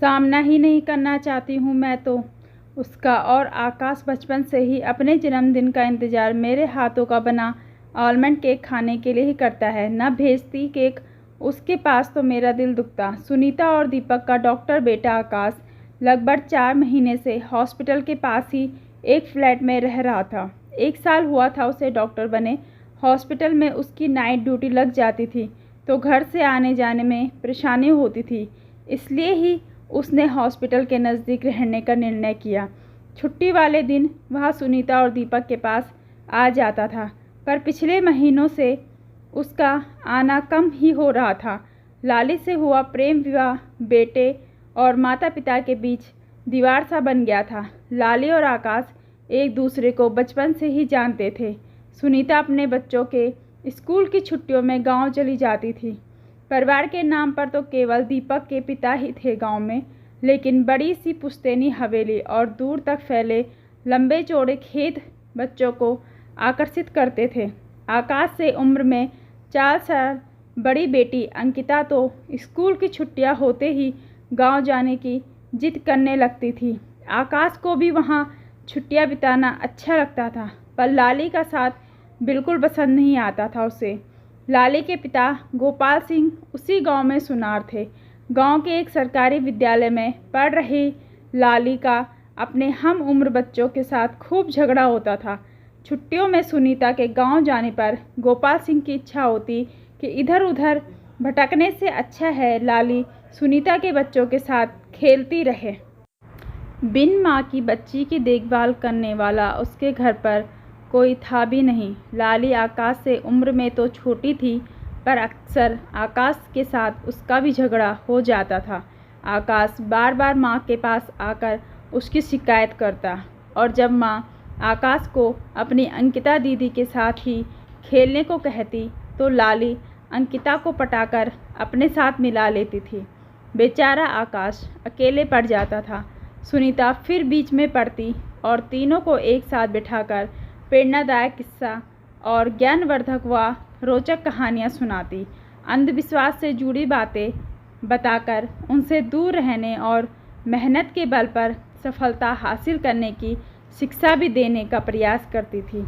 सामना ही नहीं करना चाहती हूँ मैं तो उसका। और आकाश बचपन से ही अपने जन्मदिन का इंतज़ार मेरे हाथों का बना आलमंड केक खाने के लिए ही करता है। न भेजती केक उसके पास तो मेरा दिल दुखता। सुनीता और दीपक का डॉक्टर बेटा आकाश लगभग 4 महीने से हॉस्पिटल के पास ही एक फ्लैट में रह रहा था। 1 साल हुआ था उसे डॉक्टर बने। हॉस्पिटल में उसकी नाइट ड्यूटी लग जाती थी तो घर से आने जाने में परेशानी होती थी, इसलिए ही उसने हॉस्पिटल के नज़दीक रहने का निर्णय किया। छुट्टी वाले दिन वह सुनीता और दीपक के पास आ जाता था, पर पिछले महीनों से उसका आना कम ही हो रहा था। लाली से हुआ प्रेम विवाह बेटे और माता पिता के बीच दीवार सा बन गया था। लाली और आकाश एक दूसरे को बचपन से ही जानते थे। सुनीता अपने बच्चों के स्कूल की छुट्टियों में गांव चली जाती थी। परिवार के नाम पर तो केवल दीपक के पिता ही थे गांव में, लेकिन बड़ी सी पुश्तैनी हवेली और दूर तक फैले लंबे चौड़े खेत बच्चों को आकर्षित करते थे। आकाश से उम्र में 4 साल बड़ी बेटी अंकिता तो स्कूल की छुट्टियां होते ही गांव जाने की जिद करने लगती थी। आकाश को भी वहां छुट्टियां बिताना अच्छा लगता था, पर लाली का साथ बिल्कुल पसंद नहीं आता था उसे। लाली के पिता गोपाल सिंह उसी गांव में सुनार थे। गांव के एक सरकारी विद्यालय में पढ़ रही लाली का अपने हम उम्र बच्चों के साथ खूब झगड़ा होता था। छुट्टियों में सुनीता के गांव जाने पर गोपाल सिंह की इच्छा होती कि इधर उधर भटकने से अच्छा है लाली सुनीता के बच्चों के साथ खेलती रहे। बिन माँ की बच्ची की देखभाल करने वाला उसके घर पर कोई था भी नहीं। लाली आकाश से उम्र में तो छोटी थी, पर अक्सर आकाश के साथ उसका भी झगड़ा हो जाता था। आकाश बार बार माँ के पास आकर उसकी शिकायत करता, और जब माँ आकाश को अपनी अंकिता दीदी के साथ ही खेलने को कहती तो लाली अंकिता को पटाकर अपने साथ मिला लेती थी। बेचारा आकाश अकेले पड़ जाता था। सुनीता फिर बीच में पड़ती और तीनों को एक साथ बिठाकर प्रेरणादायक किस्सा और ज्ञानवर्धक व रोचक कहानियाँ सुनाती। अंधविश्वास से जुड़ी बातें बताकर उनसे दूर रहने और मेहनत के बल पर सफलता हासिल करने की शिक्षा भी देने का प्रयास करती थी।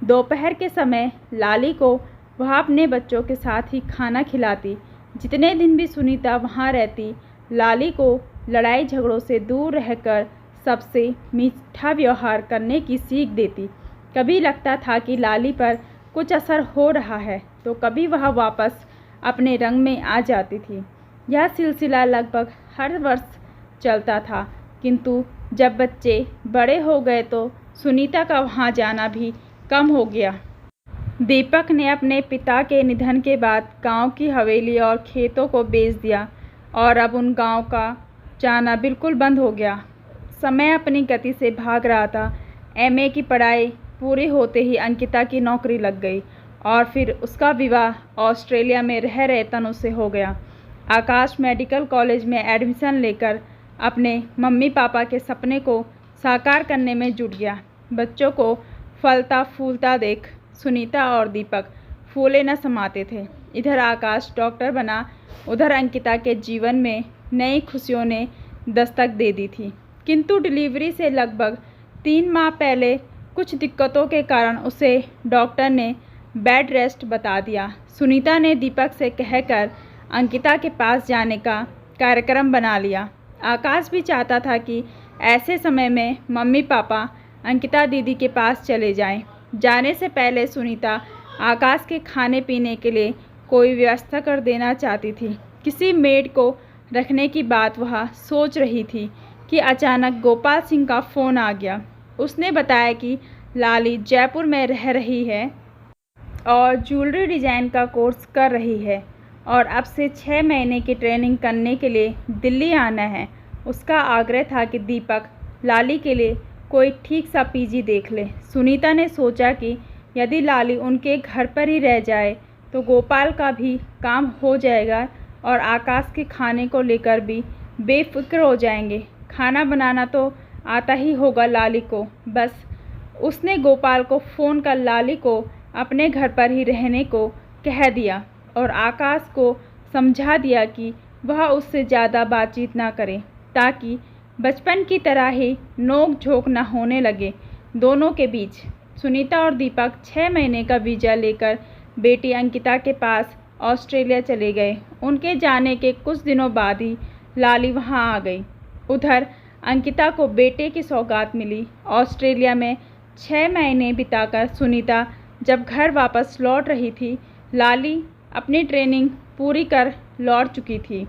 दोपहर के समय लाली को वह अपने बच्चों के साथ ही खाना खिलाती। जितने दिन भी सुनीता वहाँ रहती, लाली को लड़ाई झगड़ों से दूर रहकर सबसे मीठा व्यवहार करने की सीख देती। कभी लगता था कि लाली पर कुछ असर हो रहा है, तो कभी वह वापस अपने रंग में आ जाती थी। यह सिलसिला लगभग हर वर्ष चलता था, किंतु जब बच्चे बड़े हो गए तो सुनीता का वहाँ जाना भी कम हो गया। दीपक ने अपने पिता के निधन के बाद गांव की हवेली और खेतों को बेच दिया और अब उन गांव का जाना बिल्कुल बंद हो गया। समय अपनी गति से भाग रहा था। एमए की पढ़ाई पूरी होते ही अंकिता की नौकरी लग गई और फिर उसका विवाह ऑस्ट्रेलिया में रह रहे तनु से हो गया। आकाश मेडिकल कॉलेज में एडमिशन लेकर अपने मम्मी पापा के सपने को साकार करने में जुट गया। बच्चों को फलता फूलता देख सुनीता और दीपक फूले न समाते थे। इधर आकाश डॉक्टर बना, उधर अंकिता के जीवन में नई खुशियों ने दस्तक दे दी थी। किंतु डिलीवरी से लगभग 3 माह पहले कुछ दिक्कतों के कारण उसे डॉक्टर ने बेड रेस्ट बता दिया। सुनीता ने दीपक से कहकर अंकिता के पास जाने का कार्यक्रम बना लिया। आकाश भी चाहता था कि ऐसे समय में मम्मी पापा अंकिता दीदी के पास चले जाएं। जाने से पहले सुनीता आकाश के खाने पीने के लिए कोई व्यवस्था कर देना चाहती थी। किसी मेड को रखने की बात वह सोच रही थी कि अचानक गोपाल सिंह का फ़ोन आ गया। उसने बताया कि लाली जयपुर में रह रही है और ज्वेलरी डिज़ाइन का कोर्स कर रही है और अब से 6 महीने की ट्रेनिंग करने के लिए दिल्ली आना है। उसका आग्रह था कि दीपक लाली के लिए कोई ठीक सा पीजी देख ले। सुनीता ने सोचा कि यदि लाली उनके घर पर ही रह जाए तो गोपाल का भी काम हो जाएगा और आकाश के खाने को लेकर भी बेफिक्र हो जाएंगे। खाना बनाना तो आता ही होगा लाली को। बस उसने गोपाल को फ़ोन कर लाली को अपने घर पर ही रहने को कह दिया और आकाश को समझा दिया कि वह उससे ज़्यादा बातचीत ना करे, ताकि बचपन की तरह ही नोक झोंक न होने लगे दोनों के बीच। सुनीता और दीपक 6 महीने का वीज़ा लेकर बेटी अंकिता के पास ऑस्ट्रेलिया चले गए। उनके जाने के कुछ दिनों बाद ही लाली वहां आ गई। उधर अंकिता को बेटे की सौगात मिली। ऑस्ट्रेलिया में 6 महीने बिताकर सुनीता जब घर वापस लौट रही थी, लाली अपनी ट्रेनिंग पूरी कर लौट चुकी थी।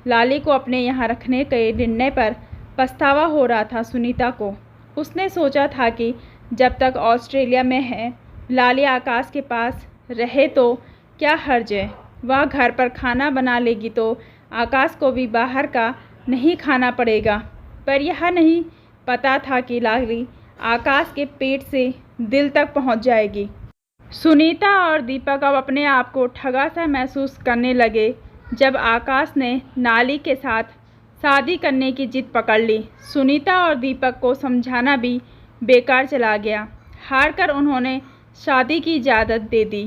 लाली को अपने यहाँ रखने के निर्णय पर पछतावा हो रहा था सुनीता को। उसने सोचा था कि जब तक ऑस्ट्रेलिया में है, लाली आकाश के पास रहे तो क्या हर्ज है। वह घर पर खाना बना लेगी तो आकाश को भी बाहर का नहीं खाना पड़ेगा। पर यह नहीं पता था कि लाली आकाश के पेट से दिल तक पहुंच जाएगी। सुनीता और दीपक अब अपने आप को ठगा सा महसूस करने लगे जब आकाश ने लाली के साथ शादी करने की जिद पकड़ ली। सुनीता और दीपक को समझाना भी बेकार चला गया। हार कर उन्होंने शादी की इजाज़त दे दी,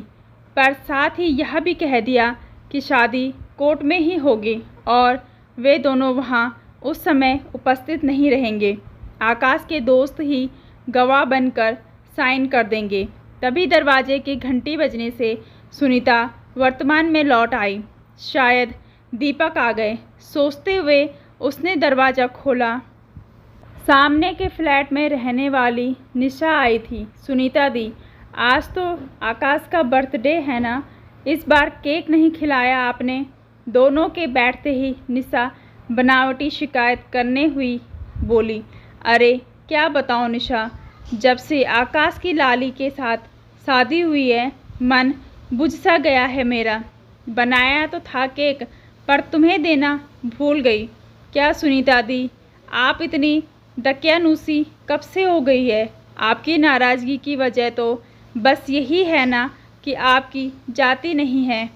पर साथ ही यह भी कह दिया कि शादी कोर्ट में ही होगी और वे दोनों वहां उस समय उपस्थित नहीं रहेंगे। आकाश के दोस्त ही गवाह बनकर साइन कर देंगे। तभी दरवाजे की घंटी बजने से सुनीता वर्तमान में लौट आई। शायद दीपक आ गए सोचते हुए उसने दरवाज़ा खोला। सामने के फ्लैट में रहने वाली निशा आई थी। सुनीता दी, आज तो आकाश का बर्थडे है ना, इस बार केक नहीं खिलाया आपने। दोनों के बैठते ही निशा बनावटी शिकायत करने हुई बोली, अरे क्या बताऊं निशा, जब से आकाश की लाली के साथ शादी हुई है मन बुझ सा गया है मेरा। बनाया तो था केक, पर तुम्हें देना भूल गई। क्या सुनीता दी, आप इतनी दकियानूसी कब से हो गई है? आपकी नाराज़गी की वजह तो बस यही है ना कि आपकी जाति नहीं है।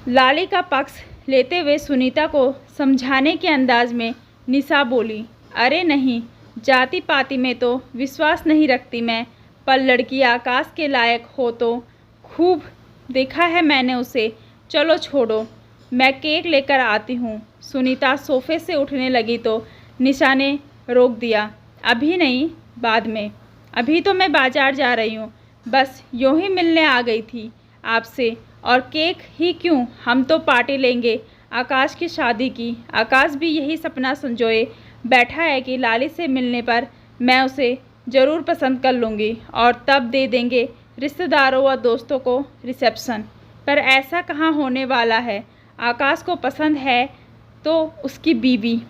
लाली का पक्ष लेते हुए सुनीता को समझाने के अंदाज में निशा बोली, अरे नहीं, जाति पाति में तो विश्वास नहीं रखती मैं, पर लड़की आकाश के लायक हो तो खूब देखा है मैंने उसे। चलो छोड़ो, मैं केक लेकर आती हूँ। सुनीता सोफे से उठने लगी तो निशा ने रोक दिया, अभी नहीं, बाद में। अभी तो मैं बाजार जा रही हूँ, बस यूँ ही मिलने आ गई थी आपसे। और केक ही क्यों, हम तो पार्टी लेंगे आकाश की शादी की। आकाश भी यही सपना संजोए बैठा है कि लाली से मिलने पर मैं उसे ज़रूर पसंद कर लूँगी और तब दे देंगे रिश्तेदारों व दोस्तों को रिसेप्शन। पर ऐसा कहाँ होने वाला है। आकाश को पसंद है तो उसकी बीवी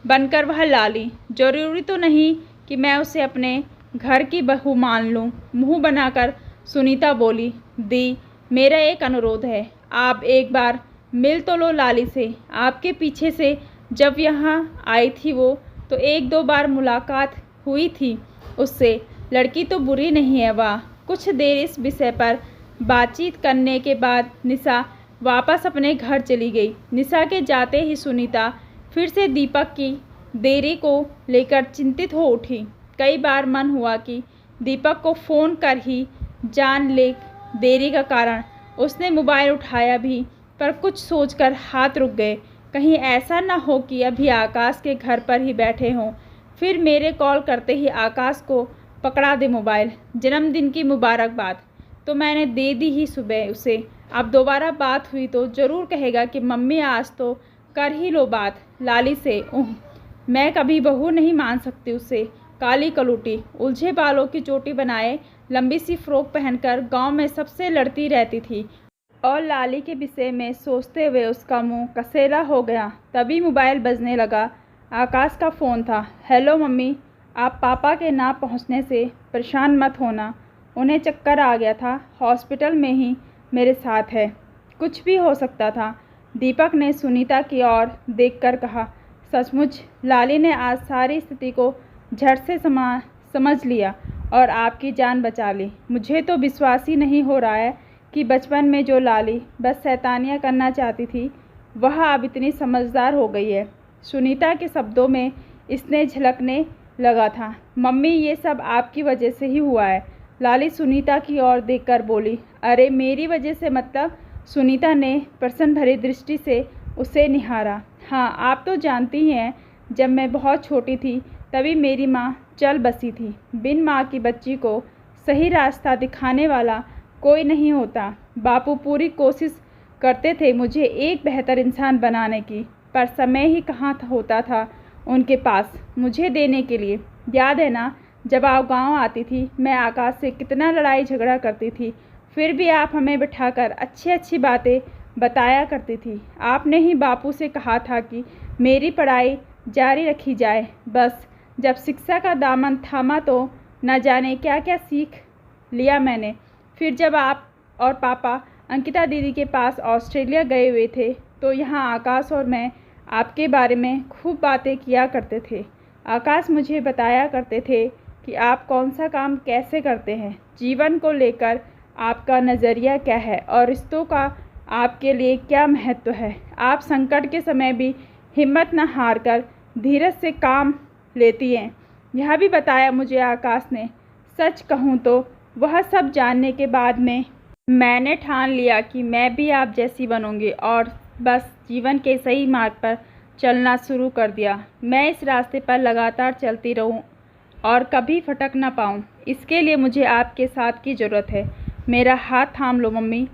बनकर वह लाली, ज़रूरी तो नहीं कि मैं उसे अपने घर की बहू मान लूँ। मुँह बनाकर सुनीता बोली, दी, मेरा एक अनुरोध है, आप एक बार मिल तो लो लाली से। आपके पीछे से जब यहाँ आई थी वो, तो 1-2 बार मुलाकात हुई थी उससे। लड़की तो बुरी नहीं है वाह। कुछ देर इस विषय पर बातचीत करने के बाद निशा वापस अपने घर चली गई। निशा के जाते ही सुनीता फिर से दीपक की देरी को लेकर चिंतित हो उठी। कई बार मन हुआ कि दीपक को फ़ोन कर ही जान ले देरी का कारण। उसने मोबाइल उठाया भी, पर कुछ सोचकर हाथ रुक गए। कहीं ऐसा ना हो कि अभी आकाश के घर पर ही बैठे हों, फिर मेरे कॉल करते ही आकाश को पकड़ा दे मोबाइल। जन्मदिन की मुबारकबाद तो मैंने दे दी ही सुबह उसे। अब दोबारा बात हुई तो ज़रूर कहेगा कि मम्मी आज तो कर ही लो बात लाली से। मैं कभी बहू नहीं मान सकती उसे। काली कलूटी, उलझे बालों की चोटी बनाए, लंबी सी फ्रॉक पहनकर गांव में सबसे लड़ती रहती थी। और लाली के विषय में सोचते हुए उसका मुंह कसेला हो गया। तभी मोबाइल बजने लगा। आकाश का फ़ोन था। हेलो मम्मी, आप पापा के ना पहुंचने से परेशान मत होना, उन्हें चक्कर आ गया था, हॉस्पिटल में ही मेरे साथ है। कुछ भी हो सकता था। दीपक ने सुनीता की ओर देखकर कहा, सचमुच लाली ने आज सारी स्थिति को झट से समझ लिया और आपकी जान बचा ली। मुझे तो विश्वास ही नहीं हो रहा है कि बचपन में जो लाली बस शैतानियाँ करना चाहती थी, वह अब इतनी समझदार हो गई है। सुनीता के शब्दों में इसने झलकने लगा था। मम्मी, ये सब आपकी वजह से ही हुआ है। लाली सुनीता की ओर देखकर बोली, अरे मेरी वजह से मतलब? सुनीता ने प्रश्न भरी दृष्टि से उसे निहारा। हाँ, आप तो जानती ही हैं, जब मैं बहुत छोटी थी तभी मेरी माँ चल बसी थी। बिन माँ की बच्ची को सही रास्ता दिखाने वाला कोई नहीं होता। बापू पूरी कोशिश करते थे मुझे एक बेहतर इंसान बनाने की, पर समय ही कहाँ होता था उनके पास मुझे देने के लिए। याद है ना, जब आप गांव आती थी, मैं आकाश से कितना लड़ाई झगड़ा करती थी, फिर भी आप हमें बिठाकर अच्छी अच्छी बातें बताया करती थी। आपने ही बापू से कहा था कि मेरी पढ़ाई जारी रखी जाए। बस जब शिक्षा का दामन थामा तो न जाने क्या क्या सीख लिया मैंने। फिर जब आप और पापा अंकिता दीदी के पास ऑस्ट्रेलिया गए हुए थे, तो यहाँ आकाश और मैं आपके बारे में खूब बातें किया करते थे। आकाश मुझे बताया करते थे कि आप कौन सा काम कैसे करते हैं, जीवन को लेकर आपका नज़रिया क्या है और रिश्तों का आपके लिए क्या महत्व है। आप संकट के समय भी हिम्मत न हार कर धीरज से काम लेती हैं, यह भी बताया मुझे आकाश ने। सच कहूँ तो वह सब जानने के बाद में मैंने ठान लिया कि मैं भी आप जैसी बनूंगी और बस जीवन के सही मार्ग पर चलना शुरू कर दिया। मैं इस रास्ते पर लगातार चलती रहूं और कभी भटक ना पाऊं, इसके लिए मुझे आपके साथ की ज़रूरत है। मेरा हाथ थाम लो मम्मी।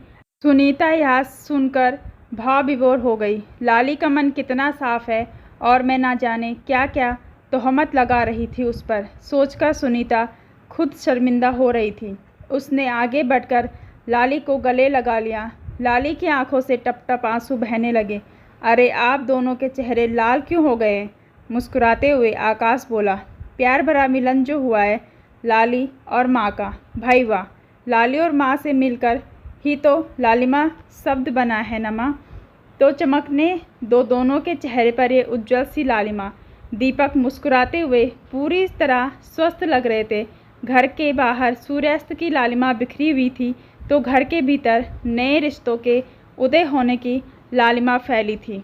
सुनीता यह सुनकर भाव विभोर हो गई। लाली का मन कितना साफ है और मैं ना जाने क्या क्या तोहमत लगा रही थी उस पर। सोचकर सुनीता खुद शर्मिंदा हो रही थी। उसने आगे बढ़कर लाली को गले लगा लिया। लाली की आंखों से टप टप आंसू बहने लगे। अरे, आप दोनों के चेहरे लाल क्यों हो गए? मुस्कुराते हुए आकाश बोला। प्यार भरा मिलन जो हुआ है लाली और माँ का, भाई वाह। लाली और माँ से मिलकर ही तो लालिमा शब्द बना है न माँ। तो चमकने दो दोनों के चेहरे पर ये उज्जवल सी लालिमा। दीपक मुस्कुराते हुए पूरी तरह स्वस्थ लग रहे थे। घर के बाहर सूर्यास्त की लालिमा बिखरी हुई थी, तो घर के भीतर नए रिश्तों के उदय होने की लालिमा फैली थी।